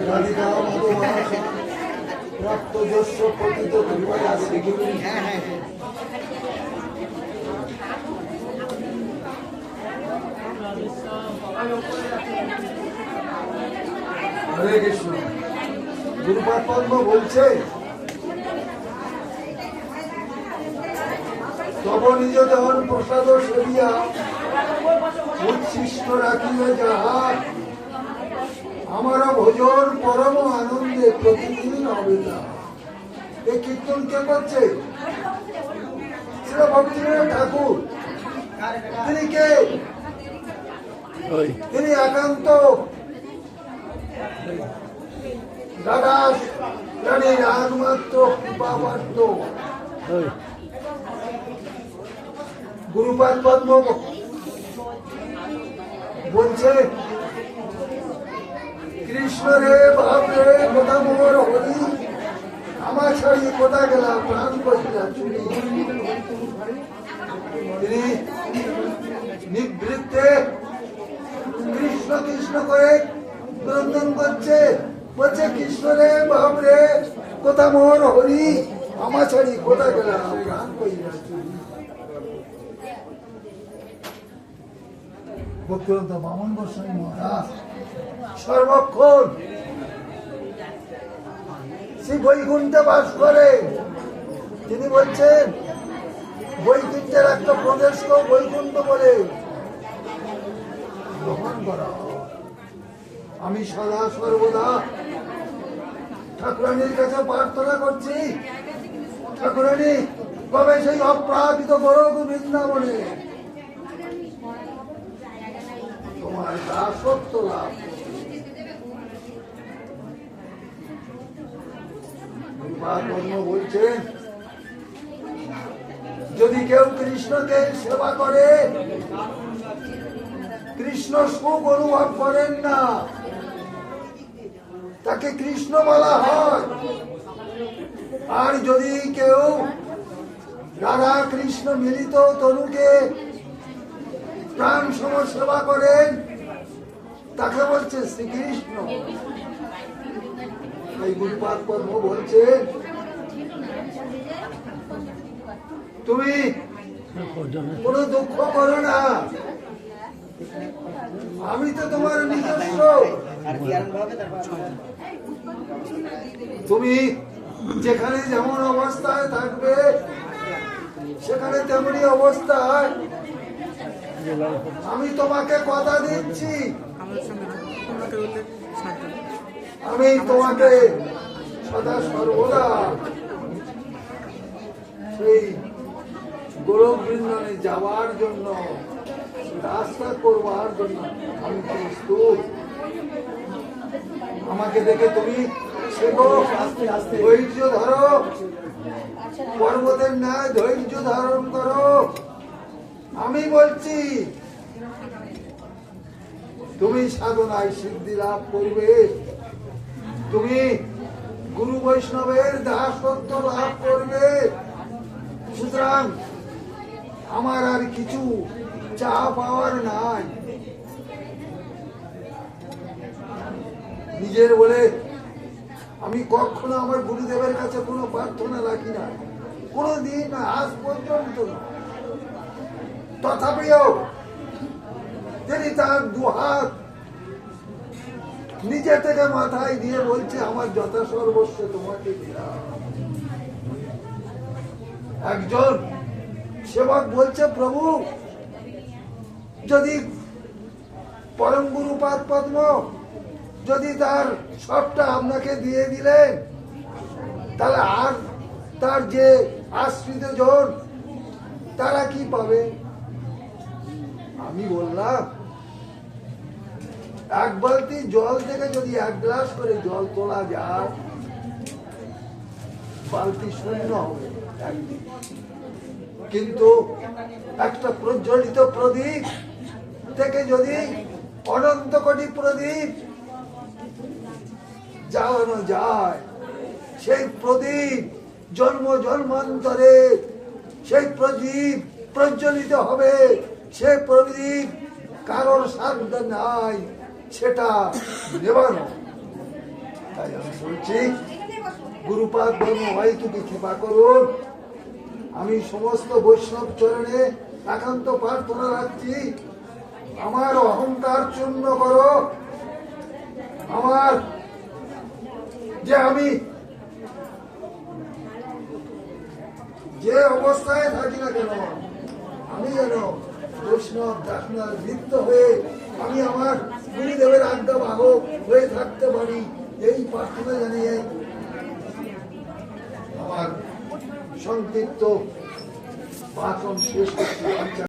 রাধিকা মাধব প্রাপ্ত যশ পতিত কৃপয়া শ্রীগুরু। হরে কৃষ্ণ। গুরুপাদ পদ্ম বলছে, তব নিজ দেহন প্রসাদ সেবিয়া উচ্ছিষ্ট রাখিবে যাহা, আমার ভোজন পরম আনন্দে প্রতিদিন হবে তাহা। এই কীর্তন কে করছে? শ্রী ভক্তিবিনোদ ঠাকুর। তিনি কে? তিনি একান্ত রানীর একমাত্র কৃপাপাত্র। গুরুপাদ পদ্ম বলছে, কৃষ্ণ রে বাপ রে কোথা মোর হরি, আমার ছাড়ি কোথা গেলা প্রাণ করিলা চুরি। তিনি নিবৃত্তে কৃষ্ণ কৃষ্ণ করে ক্রন্দন করছে, বলছে কৃষ্ণ রে বাপ রে কোথা মোর হরি, আমার ছাড়ি কোথা গেলা প্রাণ করিলা চুরি। ভক্তিরন্ত বামন গোস্বামী মহারাজ সর্বক্ষণ শ্রী বৈকুণ্ঠে বাস করে। তিনি বলছেন, বৈকুণ্ঠের একটা প্রদেশকেও বৈকুণ্ঠ বলে গ্রহণ করা। আমি সদা সর্বদা ঠাকুরানীর কাছে প্রার্থনা করছি, ঠাকুরানী কবে সেই অপ্রাকৃত গোলক বৃন্দাবনে তোমার দাসত্ব লাভ। বলছেন, যদি কেউ কৃষ্ণকে সেবা করে, কৃষ্ণ সুখ অনুভব করেন না, তাকে কৃষ্ণ বলা হয়। আর যদি কেউ রাধা কৃষ্ণ মিলিত তনুকে প্রাণ সম সেবা করেন, তাকে বলছে শ্রীকৃষ্ণ। এই গুরুপাদ পদ্ম বলছেন, তুমি কোন দুঃখ করো না, আমি তো তোমার নিজস্ব। তুমি যেখানে যেমন অবস্থায় থাকবে, সেখানে তেমনি অবস্থায় আমি তোমাকে কথা দিচ্ছি, আমি তোমাকে সদা সর্বদা সেই গোলক বৃন্দাবনে যাওয়ার জন্য, রাস্তা করবার জন্য আমি প্রস্তুত। আমাকে দেখে তুমি শেখো, ধৈর্য ধরো, পর্বতের ন্যায় ধৈর্য ধারণ করো। আমি বলছি তুমি সাধনায় সিদ্ধি লাভ করবে, তুমি গুরু বৈষ্ণবের দাসত্ব লাভ করবে। সুতরাং আমার আর কিছু চা পাওয়ার নাই। নিজের বলে আমি কখনো আমার গুরুদেবের কাছে কোনো প্রার্থনা রাখি না, কোনদিন আজ পর্যন্ত। তথাপিও তিনি তার দুহাত নিজে থেকে মাথায় দিয়ে বলছে, আমার যথা সর্বস্ব তোমাকে দিলাম। একজন সেবক বলছে, প্রভু যদি পরম গুরুপাদ পদ্ম যদি তার সবটা আপনাকে দিয়ে দিলেন, তাহলে আর তার যে আশ্রিত জন তারা কি পাবে? আমি বললাম, এক বালতি জল থেকে যদি এক গ্লাস করে জল তোলা যায়, বালতি শূন্য হবে একদিন। কিন্তু একটা প্রজ্বলিত প্রদীপ থেকে যদি অনন্ত কোটি প্রদীপ জ্বালানো যায়, সেই প্রদীপ জন্ম জন্মান্তরে সেই প্রদীপ প্রজ্বলিত হবে। সেই প্রদীপ কারোর সাধ্য নাই সেটা নেবানো। তাই আমি বলছি গুরুপাদ ধর্ম হয় তুমি কৃপা করুন। আমি সমস্ত বৈষ্ণব চরণে একান্ত প্রার্থনা রাখছি, আমার অহংকার চূর্ণ করো। আমার যে আমি যে অবস্থায় থাকি না কেন, আমি যেন বৈষ্ণব দাসনার বৃত্ত হয়ে আমি আমার গুরুদেবের আজ্ঞা বাহক হয়ে থাকতে পারি, এই প্রার্থনা জানিয়ে আমার সংক্ষিপ্ত ভাষণ শেষ করছি।